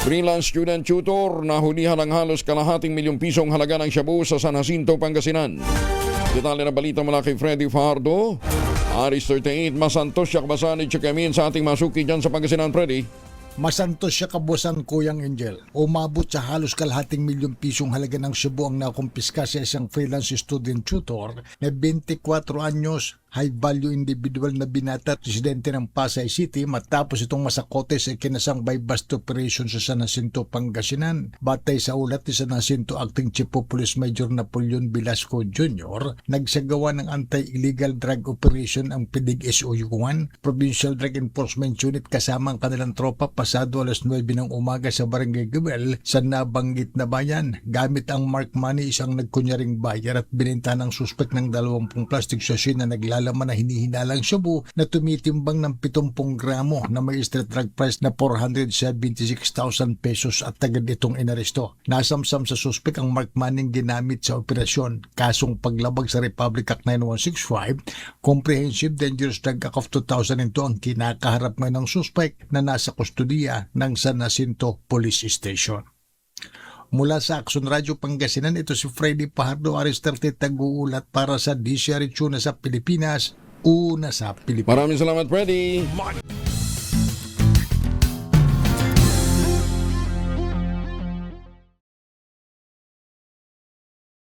Freelance student tutor nahulihan ng halos kalahating milyong pisong halaga ng shabu sa San Jacinto, Pangasinan. Detalye na balita mula kay Freddy Fajardo. Aris 38, masantos siya kabasan at chikamin sa ating masuki dyan sa Pangasinan, Freddy. Masantos siya kabusan, Kuyang Angel. Umabot sa halos kalahating milyong pisong halaga ng shabu ang nakumpiska sa isang freelance student tutor na 24 anyos, high-value individual na binata at residente ng Pasay City matapos itong masakote sa ikinasang by bust operation sa San Jacinto, Pangasinan. Batay sa ulat ni San Jacinto Acting Chief of Police Major Napoleon Velasco Jr., nagsagawa ng anti-illegal drug operation ang PDIG SOU-1, Provincial Drug Enforcement Unit kasama ang kanilang tropa pasado alas 9 ng umaga sa Barangay Gabel sa nabanggit na bayan. Gamit ang mark money, isang nagkunyaring buyer at binenta ng suspect ng 20 plastic sachet na naglalaman na hinihinalang shabu na tumitimbang ng 70 gramo na may street drug price na 476,000 pesos at agad itong inaresto. Nasamsam sa suspect ang mark money ginamit sa operasyon. Kasong paglabag sa Republic Act 9165, Comprehensive Dangerous Drug Act of 2002 ang kinakaharap ngayon ng suspect na nasa kustodiya ng San Jacinto Police Station. Mula sa Action Radio Pangasinan, ito si Freddy Fajardo, Aris 30, tag-uulat para sa DCR Tuna sa Pilipinas, una sa Pilipinas. Maraming salamat, Freddy.